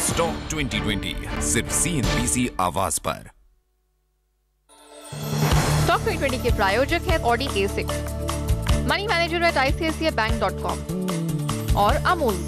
Stock 2020 सिर्फ CNBC आवाज पर। स्टॉक 2020 के प्रायोजक हैं Audi A6, money manager eight ICICIbank.com और अमूल।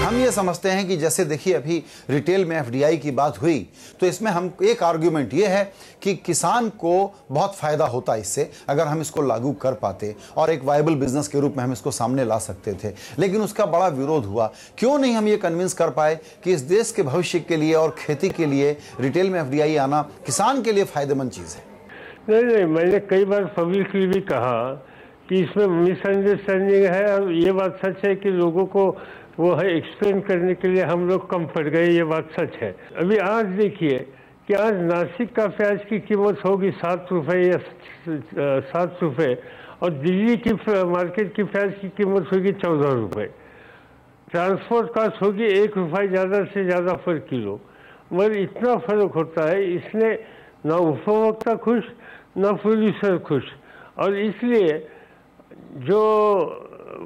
हम ये समझते हैं कि जैसे देखिए अभी रिटेल में FDI की बात हुई तो इसमें हम एक आर्ग्यूमेंट ये है कि किसान को बहुत फायदा होता है इससे अगर हम इसको लागू कर पाते और एक वायबल बिजनेस के रूप में हम इसको सामने ला सकते थे, लेकिन उसका बड़ा विरोध हुआ। क्यों नहीं हम ये कन्विंस कर पाए कि इस देश के भविष्य के लिए और खेती के लिए रिटेल में FDI आना किसान के लिए फायदेमंद चीज है? नहीं, मैंने कई बार पब्लिकली भी कहा कि इसमें मिसअंडरस्टैंडिंग है और ये बात सच है कि लोगों को वो है एक्सप्लेन करने के लिए हम लोग कम पड़ गए, ये बात सच है। अभी आज देखिए कि आज नासिक का प्याज की कीमत होगी 7 रुपये या 7 रुपये और दिल्ली की मार्केट की प्याज की कीमत होगी 14 रुपये। ट्रांसपोर्ट कॉस्ट होगी 1 रुपये ज़्यादा से ज़्यादा पर किलो, मगर इतना फर्क होता है, इसने ना उपभोक्ता खुश ना प्रोड्यूसर खुश। और इसलिए जो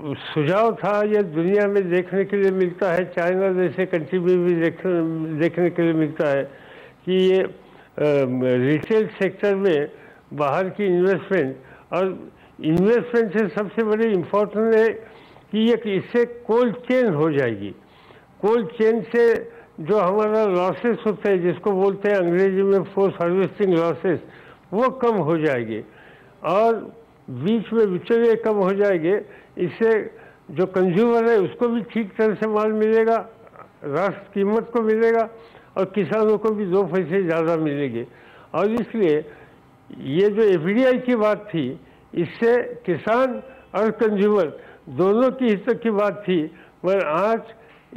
सुझाव था ये दुनिया में देखने के लिए मिलता है, चाइना जैसे कंट्री में भी देखने के लिए मिलता है कि ये रिटेल सेक्टर में बाहर की इन्वेस्टमेंट और इन्वेस्टमेंट से सबसे बड़ी इम्पोर्टेंट है कि ये इससे कोल्ड चेन हो जाएगी। कोल्ड चेन से जो हमारा लॉसेस होते हैं, जिसको बोलते हैं अंग्रेजी में पोस्ट हार्वेस्टिंग लॉसेस, वो कम हो जाएगी और बीच में बिचौलिए कम हो जाएंगे। इससे जो कंज्यूमर है उसको भी ठीक तरह से माल मिलेगा, राष्ट्र कीमत को मिलेगा और किसानों को भी 2 पैसे ज़्यादा मिलेंगे। और इसलिए ये जो FDI की बात थी, इससे किसान और कंज्यूमर दोनों की हित की बात थी, मगर आज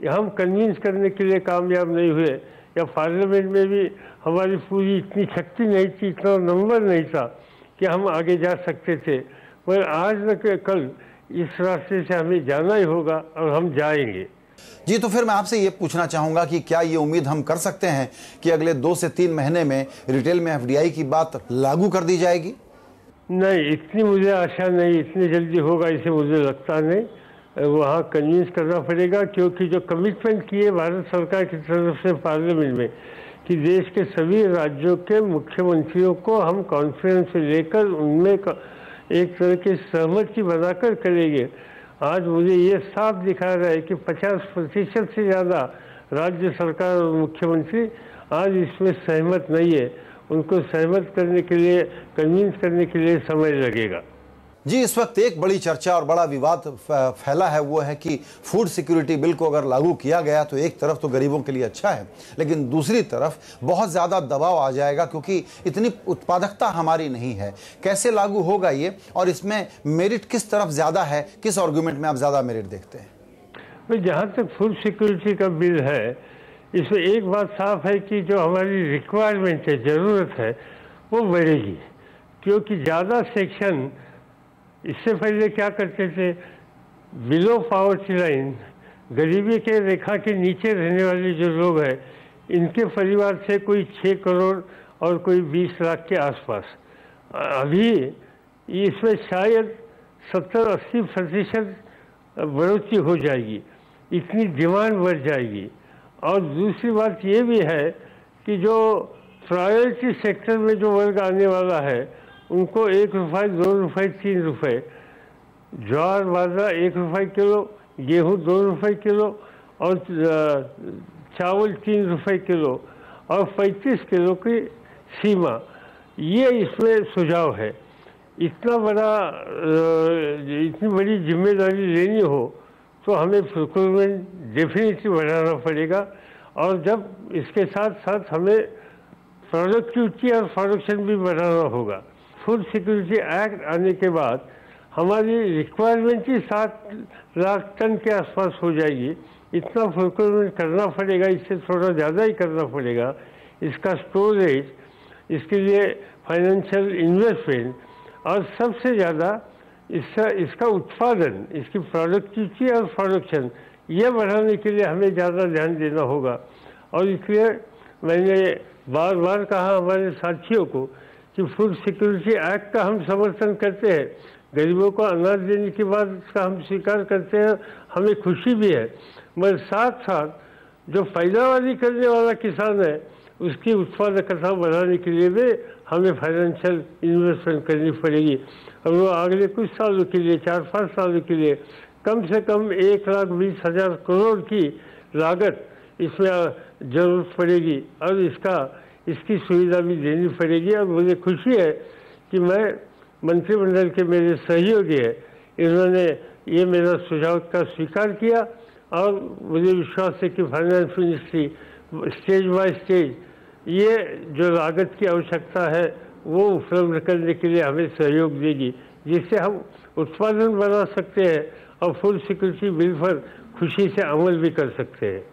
हम कन्विंस करने के लिए कामयाब नहीं हुए या पार्लियामेंट में भी हमारी पूरी इतनी शक्ति नहीं थी, इतना नंबर नहीं था कि हम आगे जा सकते थे। मगर आज न कल इस रास्ते से हमें जाना ही होगा और हम जाएंगे। जी, तो फिर मैं आपसे ये पूछना चाहूंगा कि क्या ये उम्मीद हम कर सकते हैं कि अगले 2 से 3 महीने में रिटेल में FDI की बात लागू कर दी जाएगी? नहीं, इतनी मुझे आशा नहीं, इतनी जल्दी होगा इसे मुझे लगता नहीं। वहाँ कन्विंस करना पड़ेगा, क्योंकि जो कमिटमेंट किए भारत सरकार की तरफ से पार्लियामेंट में कि देश के सभी राज्यों के मुख्यमंत्रियों को हम कॉन्फ्रेंस लेकर उनमें एक तरह की सहमति बनाकर करेंगे। आज मुझे ये साफ दिखा रहा है कि 50% से ज़्यादा राज्य सरकार और मुख्यमंत्री आज इसमें सहमत नहीं है। उनको सहमत करने के लिए, कन्विंस करने के लिए समय लगेगा। जी, इस वक्त एक बड़ी चर्चा और बड़ा विवाद फैला है, वो है कि फूड सिक्योरिटी बिल को अगर लागू किया गया तो एक तरफ तो गरीबों के लिए अच्छा है, लेकिन दूसरी तरफ बहुत ज़्यादा दबाव आ जाएगा क्योंकि इतनी उत्पादकता हमारी नहीं है। कैसे लागू होगा ये और इसमें मेरिट किस तरफ ज़्यादा है? किस आर्गूमेंट में आप ज़्यादा मेरिट देखते हैं? भाई, जहाँ तक फूड सिक्योरिटी का बिल है, इसमें एक बात साफ है कि जो हमारी रिक्वायरमेंट है, ज़रूरत है, वो बढ़ेगी। क्योंकि ज़्यादा सेक्शन इससे पहले क्या करते थे, बिलो पॉवर्टी लाइन, गरीबी के रेखा के नीचे रहने वाले जो लोग हैं, इनके परिवार से कोई 6 करोड़ और कोई 20 लाख के आसपास। अभी इसमें शायद 70-80% बढ़ोतरी हो जाएगी, इतनी डिमांड बढ़ जाएगी। और दूसरी बात ये भी है कि जो प्रायोरिटी सेक्टर में जो वर्ग आने वाला है, उनको 1 रुपये, 2 रुपये, 3 रुपये, ज्वार बाजरा 1 रुपये किलो, गेहूँ 2 रुपये किलो और चावल 3 रुपये किलो और 35 किलो की सीमा, ये इसमें सुझाव है। इतनी बड़ी जिम्मेदारी लेनी हो तो हमें प्रोक्योरमेंट डेफिनेटली बढ़ाना पड़ेगा और जब इसके साथ साथ हमें प्रोडक्टिविटी और प्रोडक्शन भी बढ़ाना होगा। फूड सिक्योरिटी एक्ट आने के बाद हमारी रिक्वायरमेंट ही 7 लाख टन के आसपास हो जाएगी। इतना प्रोक्योरमेंट करना पड़ेगा, इससे थोड़ा ज़्यादा ही करना पड़ेगा। इसका स्टोरेज, इसके लिए फाइनेंशियल इन्वेस्टमेंट और सबसे ज़्यादा इसका उत्पादन, इसकी प्रोडक्टिविटी और प्रोडक्शन, ये बढ़ाने के लिए हमें ज़्यादा ध्यान देना होगा। और इसलिए मैंने बार बार कहा हमारे साथियों को कि फूड सिक्योरिटी एक्ट का हम समर्थन करते हैं, गरीबों को अनाज देने की बात का हम स्वीकार करते हैं, हमें खुशी भी है, मगर साथ साथ जो पैदावारी करने वाला किसान है उसकी उत्पादकता बढ़ाने के लिए भी हमें फाइनेंशियल इन्वेस्टमेंट करनी पड़ेगी। और वो अगले कुछ सालों के लिए 4-5 सालों के लिए कम से कम 1,20,000 करोड़ की लागत इसमें ज़रूरत पड़ेगी और इसकी सुविधा भी देनी पड़ेगी। और मुझे खुशी है कि मैं मंत्रिमंडल के मेरे सहयोगी हैं, इन्होंने ये मेरा सुझाव का स्वीकार किया और मुझे विश्वास है कि finance ministry stage by stage ये जो लागत की आवश्यकता है वो उपलब्ध करने के लिए हमें सहयोग देगी, जिससे हम उत्पादन बढ़ा सकते हैं और फूड सिक्योरिटी बिल पर खुशी से अमल भी कर सकते हैं।